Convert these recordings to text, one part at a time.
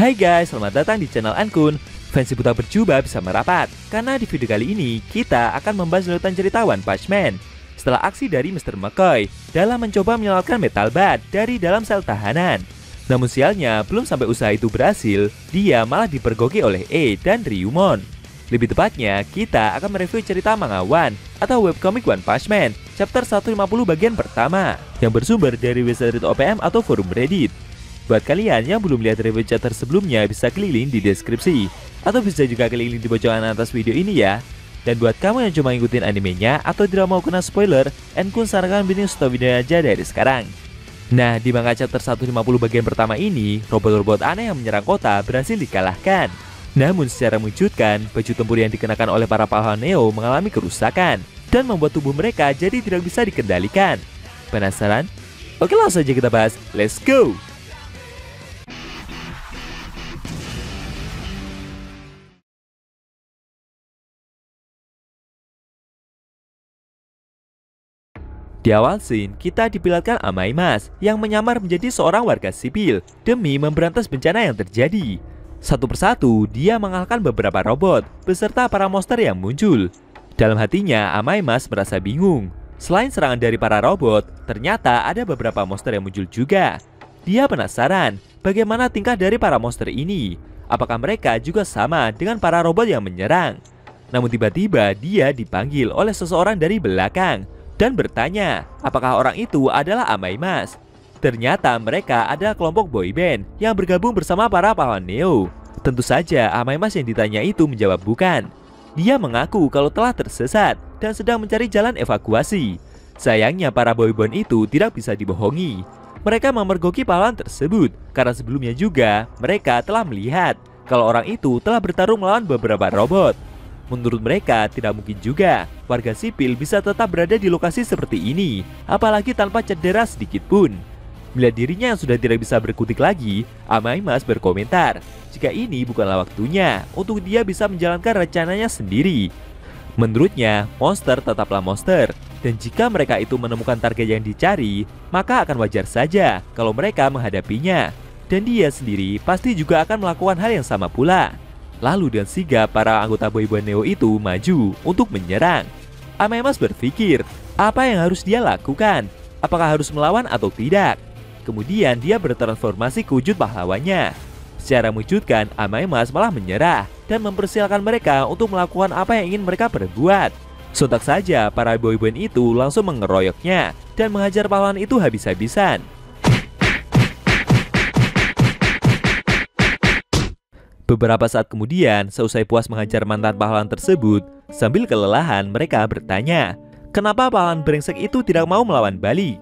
Hai guys, selamat datang di channel Ankun. Fans Buta Berjubah bisa merapat, karena di video kali ini kita akan membahas lanjutan cerita One Punch Man. Setelah aksi dari Mr. McCoy dalam mencoba menyelamatkan Metal Bat dari dalam sel tahanan. Namun sialnya, belum sampai usaha itu berhasil, dia malah dipergoki oleh E dan Ryumon. Lebih tepatnya, kita akan mereview cerita manga One atau webcomic One Punch Man chapter 150 bagian pertama yang bersumber dari website OPM atau forum Reddit. Buat kalian yang belum lihat review chapter sebelumnya, bisa klik di deskripsi atau bisa juga klik di pojokan atas video ini ya. Dan buat kamu yang cuma ngikutin animenya atau tidak mau kena spoiler, Ankun sarankan bikin stop video aja dari sekarang. Nah, di manga chapter 150 bagian pertama ini, robot-robot aneh yang menyerang kota berhasil dikalahkan. Namun secara mengejutkan, baju tempur yang dikenakan oleh para pahlawan Neo mengalami kerusakan dan membuat tubuh mereka jadi tidak bisa dikendalikan. Penasaran? Oke, langsung saja kita bahas. Let's go! Di awal scene, kita diperlihatkan Amaimas yang menyamar menjadi seorang warga sipil demi memberantas bencana yang terjadi. Satu persatu, dia mengalahkan beberapa robot beserta para monster yang muncul. Dalam hatinya, Amaimas merasa bingung. Selain serangan dari para robot, ternyata ada beberapa monster yang muncul juga. Dia penasaran bagaimana tingkah dari para monster ini. Apakah mereka juga sama dengan para robot yang menyerang? Namun tiba-tiba dia dipanggil oleh seseorang dari belakang dan bertanya apakah orang itu adalah Amaimas. Ternyata mereka adalah kelompok boyband yang bergabung bersama para pahlawan Neo. Tentu saja Amaimas yang ditanya itu menjawab bukan. Dia mengaku kalau telah tersesat dan sedang mencari jalan evakuasi. Sayangnya para boyband itu tidak bisa dibohongi. Mereka memergoki pahlawan tersebut karena sebelumnya juga mereka telah melihat kalau orang itu telah bertarung melawan beberapa robot. Menurut mereka, tidak mungkin juga warga sipil bisa tetap berada di lokasi seperti ini, apalagi tanpa cedera sedikit pun. Melihat dirinya yang sudah tidak bisa berkutik lagi, Amaimas berkomentar jika ini bukanlah waktunya untuk dia bisa menjalankan rencananya sendiri. Menurutnya, monster tetaplah monster, dan jika mereka itu menemukan target yang dicari, maka akan wajar saja kalau mereka menghadapinya. Dan dia sendiri pasti juga akan melakukan hal yang sama pula. Lalu dengan sigap para anggota boyband Neo itu maju untuk menyerang. Amaimas berpikir, apa yang harus dia lakukan? Apakah harus melawan atau tidak? Kemudian dia bertransformasi ke wujud pahlawannya. Secara mengejutkan, Amaimas malah menyerah dan mempersilahkan mereka untuk melakukan apa yang ingin mereka perbuat. Sontak saja para boyband itu langsung mengeroyoknya dan menghajar pahlawan itu habis-habisan. Beberapa saat kemudian, seusai puas menghajar mantan pahlawan tersebut, sambil kelelahan mereka bertanya, kenapa pahlawan brengsek itu tidak mau melawan balik?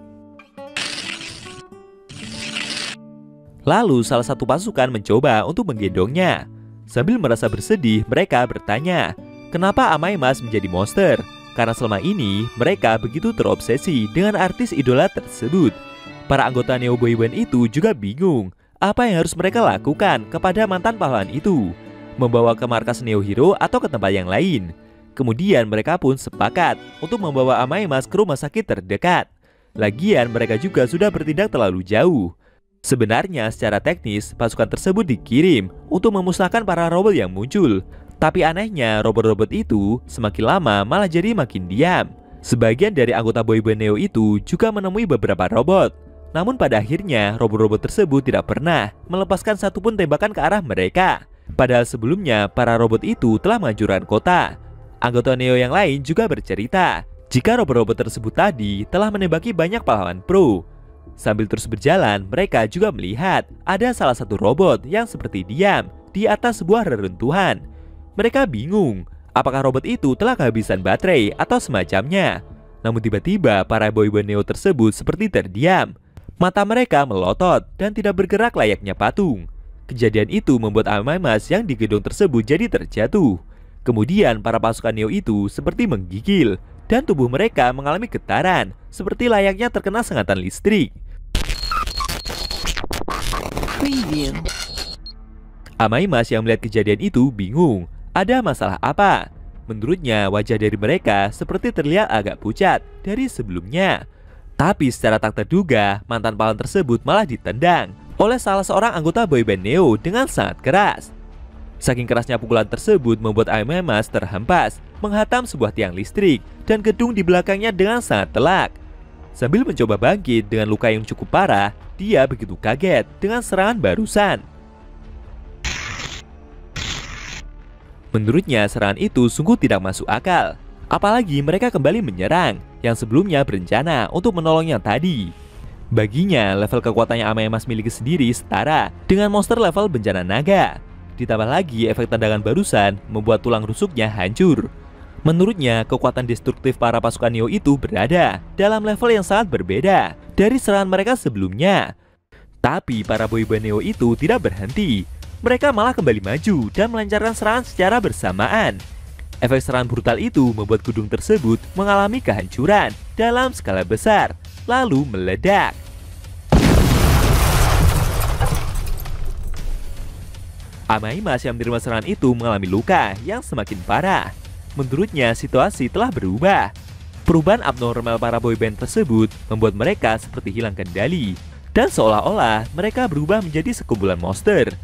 Lalu salah satu pasukan mencoba untuk menggendongnya. Sambil merasa bersedih, mereka bertanya, kenapa Amaimas menjadi monster? Karena selama ini mereka begitu terobsesi dengan artis idola tersebut. Para anggota Neo Boyband itu juga bingung. Apa yang harus mereka lakukan kepada mantan pahlawan itu? Membawa ke markas Neo Hero atau ke tempat yang lain? Kemudian mereka pun sepakat untuk membawa Amaimas ke rumah sakit terdekat. Lagian mereka juga sudah bertindak terlalu jauh. Sebenarnya secara teknis pasukan tersebut dikirim untuk memusnahkan para robot yang muncul. Tapi anehnya robot-robot itu semakin lama malah jadi makin diam. Sebagian dari anggota boyband Neo itu juga menemui beberapa robot. Namun pada akhirnya robot-robot tersebut tidak pernah melepaskan satupun tembakan ke arah mereka. Padahal sebelumnya para robot itu telah menghancurkan kota. Anggota Neo yang lain juga bercerita jika robot-robot tersebut tadi telah menembaki banyak pahlawan pro. Sambil terus berjalan, mereka juga melihat ada salah satu robot yang seperti diam di atas sebuah reruntuhan. Mereka bingung apakah robot itu telah kehabisan baterai atau semacamnya. Namun tiba-tiba para boyband Neo tersebut seperti terdiam. Mata mereka melotot dan tidak bergerak layaknya patung. Kejadian itu membuat Amaimas yang di gedung tersebut jadi terjatuh. Kemudian para pasukan Neo itu seperti menggigil dan tubuh mereka mengalami getaran seperti layaknya terkena sengatan listrik. Preview. Amaimas yang melihat kejadian itu bingung. Ada masalah apa? Menurutnya wajah dari mereka seperti terlihat agak pucat dari sebelumnya. Tapi secara tak terduga, mantan pahlawan tersebut malah ditendang oleh salah seorang anggota boyband Neo dengan sangat keras. Saking kerasnya pukulan tersebut membuat Amy Mas terhempas, menghantam sebuah tiang listrik dan gedung di belakangnya dengan sangat telak. Sambil mencoba bangkit dengan luka yang cukup parah, dia begitu kaget dengan serangan barusan. Menurutnya serangan itu sungguh tidak masuk akal. Apalagi mereka kembali menyerang yang sebelumnya berencana untuk menolong yang tadi. Baginya, level kekuatannya Amy Mas miliki sendiri setara dengan monster level bencana naga. Ditambah lagi efek tendangan barusan membuat tulang rusuknya hancur. Menurutnya, kekuatan destruktif para pasukan Neo itu berada dalam level yang sangat berbeda dari serangan mereka sebelumnya. Tapi para boyband Neo itu tidak berhenti. Mereka malah kembali maju dan melancarkan serangan secara bersamaan. Efek serangan brutal itu membuat gedung tersebut mengalami kehancuran dalam skala besar, lalu meledak. Amy Mas yang menerima serangan itu mengalami luka yang semakin parah. Menurutnya situasi telah berubah. Perubahan abnormal para boyband tersebut membuat mereka seperti hilang kendali, dan seolah-olah mereka berubah menjadi sekumpulan monster.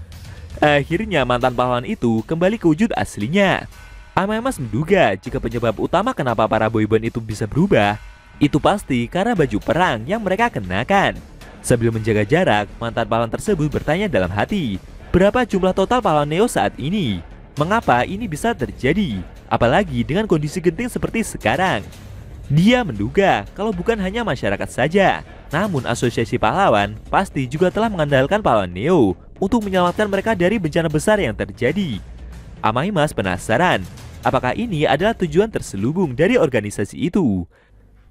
Akhirnya mantan pahlawan itu kembali ke wujud aslinya. Amy Mas menduga jika penyebab utama kenapa para boyband itu bisa berubah, itu pasti karena baju perang yang mereka kenakan. Sambil menjaga jarak, mantan pahlawan tersebut bertanya dalam hati, berapa jumlah total pahlawan Neo saat ini? Mengapa ini bisa terjadi? Apalagi dengan kondisi genting seperti sekarang. Dia menduga kalau bukan hanya masyarakat saja, namun asosiasi pahlawan pasti juga telah mengandalkan pahlawan Neo untuk menyelamatkan mereka dari bencana besar yang terjadi. Amy Mas penasaran, apakah ini adalah tujuan terselubung dari organisasi itu?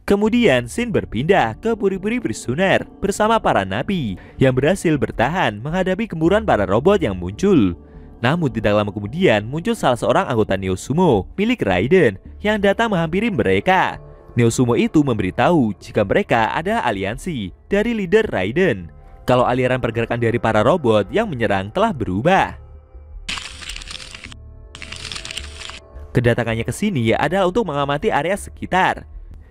Kemudian scene berpindah ke puri-puri prisoner bersama para napi yang berhasil bertahan menghadapi gemburan para robot yang muncul. Namun tidak lama kemudian muncul salah seorang anggota Neo Sumo milik Raiden yang datang menghampiri mereka. Neo Sumo itu memberitahu jika mereka adalah aliansi dari leader Raiden. Kalau aliran pergerakan dari para robot yang menyerang telah berubah. Kedatangannya ke sini adalah untuk mengamati area sekitar.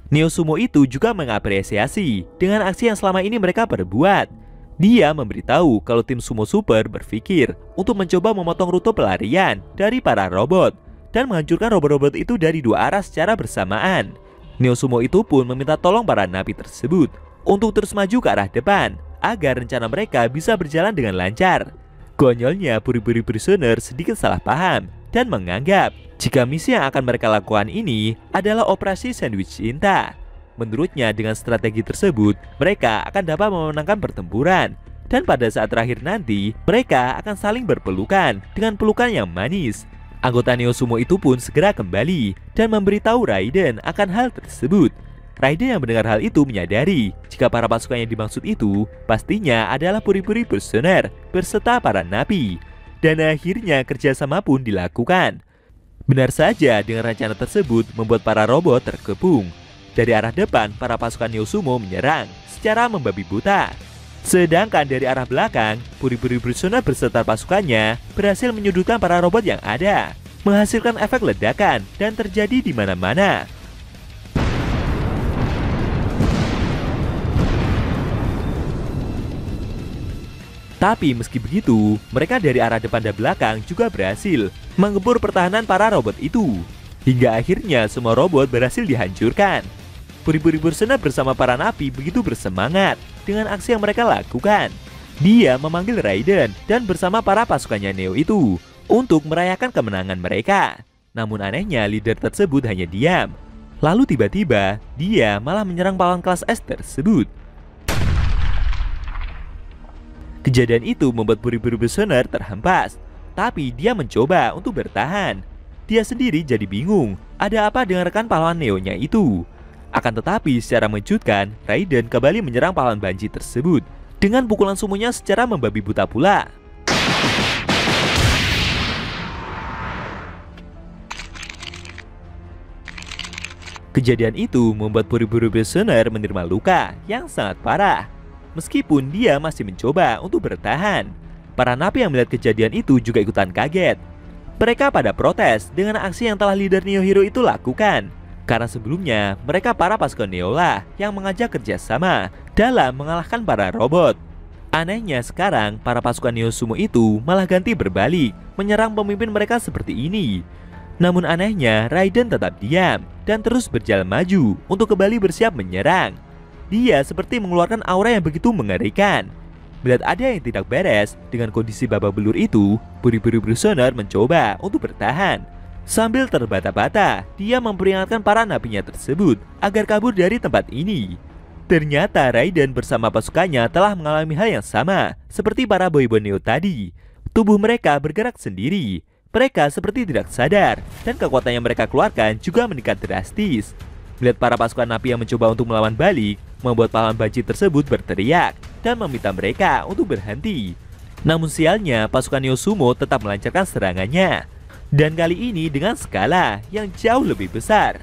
Neo Sumo itu juga mengapresiasi dengan aksi yang selama ini mereka perbuat. Dia memberitahu kalau tim Sumo Super berpikir untuk mencoba memotong rute pelarian dari para robot dan menghancurkan robot-robot itu dari dua arah secara bersamaan. Neo Sumo itu pun meminta tolong para napi tersebut untuk terus maju ke arah depan agar rencana mereka bisa berjalan dengan lancar. Konyolnya puri-puri prisoner sedikit salah paham dan menganggap jika misi yang akan mereka lakukan ini adalah operasi sandwich cinta. Menurutnya dengan strategi tersebut mereka akan dapat memenangkan pertempuran, dan pada saat terakhir nanti mereka akan saling berpelukan dengan pelukan yang manis. Anggota Neo Sumo itu pun segera kembali dan memberitahu Raiden akan hal tersebut. Raiden yang mendengar hal itu menyadari jika para pasukan yang dimaksud itu pastinya adalah puri-puri prisoner berserta para napi, dan akhirnya kerjasama pun dilakukan. Benar saja, dengan rencana tersebut membuat para robot terkepung. Dari arah depan, para pasukan Neo Sumo menyerang secara membabi buta. Sedangkan dari arah belakang, puri-puri prisoner beserta pasukannya berhasil menyudutkan para robot yang ada, menghasilkan efek ledakan dan terjadi di mana-mana. Tapi meski begitu, mereka dari arah depan dan belakang juga berhasil menggempur pertahanan para robot itu. Hingga akhirnya semua robot berhasil dihancurkan. Puri-puri prisoner bersama para napi begitu bersemangat dengan aksi yang mereka lakukan. Dia memanggil Raiden dan bersama para pasukannya Neo itu untuk merayakan kemenangan mereka. Namun anehnya leader tersebut hanya diam. Lalu tiba-tiba dia malah menyerang pahlawan kelas S tersebut. Kejadian itu membuat puri-puri prisoner terhempas, tapi dia mencoba untuk bertahan. Dia sendiri jadi bingung ada apa dengan rekan pahlawan Neo-nya itu. Akan tetapi secara mengejutkan, Raiden kembali menyerang pahlawan Banji tersebut dengan pukulan sumonya secara membabi buta pula. Kejadian itu membuat puri-puri prisoner menerima luka yang sangat parah. Meskipun dia masih mencoba untuk bertahan, para napi yang melihat kejadian itu juga ikutan kaget. Mereka pada protes dengan aksi yang telah leader Neo Hero itu lakukan. Karena sebelumnya mereka para pasukan Neo lah yang mengajak kerjasama dalam mengalahkan para robot. Anehnya sekarang, para pasukan Neo Sumo itu malah ganti berbalik, menyerang pemimpin mereka seperti ini. Namun anehnya, Raiden tetap diam dan terus berjalan maju untuk kembali bersiap menyerang. Dia seperti mengeluarkan aura yang begitu mengerikan. Melihat ada yang tidak beres dengan kondisi babak belur itu, puri-puri prisoner mencoba untuk bertahan. Sambil terbata-bata, dia memperingatkan para napinya tersebut agar kabur dari tempat ini. Ternyata Raiden bersama pasukannya telah mengalami hal yang sama seperti para boyband Neo tadi. Tubuh mereka bergerak sendiri. Mereka seperti tidak sadar dan kekuatan yang mereka keluarkan juga meningkat drastis. Melihat para pasukan napi yang mencoba untuk melawan balik, membuat pahlawan banci tersebut berteriak dan meminta mereka untuk berhenti. Namun sialnya, pasukan Neo Sumo tetap melancarkan serangannya. Dan kali ini dengan skala yang jauh lebih besar.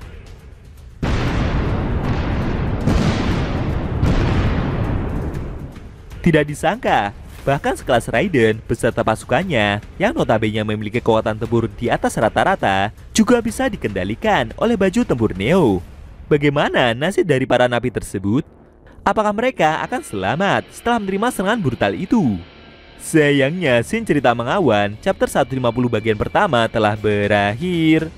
Tidak disangka, bahkan sekelas Raiden beserta pasukannya yang notabene memiliki kekuatan tempur di atas rata-rata juga bisa dikendalikan oleh baju tempur Neo. Bagaimana nasib dari para napi tersebut? Apakah mereka akan selamat setelah menerima serangan brutal itu? Sayangnya, scene cerita Mangawan chapter 150 bagian pertama telah berakhir.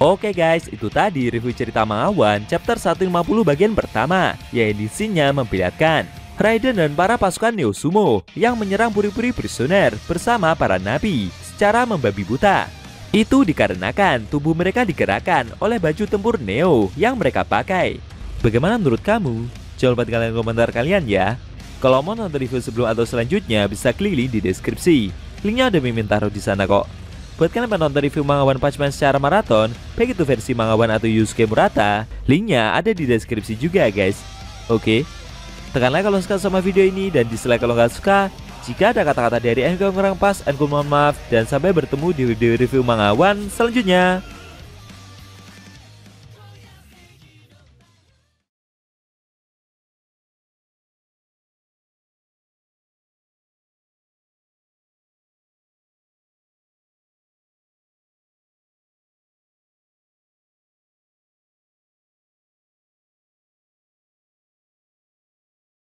Oke guys, itu tadi review cerita Mangawan chapter 150 bagian pertama, yang edisinya memperlihatkan Raiden dan para pasukan Neo Sumo yang menyerang puri-puri prisoner bersama para napi secara membabi buta. Itu dikarenakan tubuh mereka digerakkan oleh baju tempur Neo yang mereka pakai. Bagaimana menurut kamu? Jangan lupa tinggalkan komentar kalian ya. Kalau mau nonton review sebelum atau selanjutnya bisa klik link di deskripsi. Linknya ada mimin taruh di sana kok. Buat kalian yang nonton review manga One Punch Man secara maraton, baik itu versi manga One atau Yusuke Murata, linknya ada di deskripsi juga guys. Oke, tekan like kalau suka sama video ini dan dislike kalau nggak suka. Jika ada kata-kata dari Enko yang kurang pas, Enko mohon maaf, dan sampai bertemu di video review manga One selanjutnya.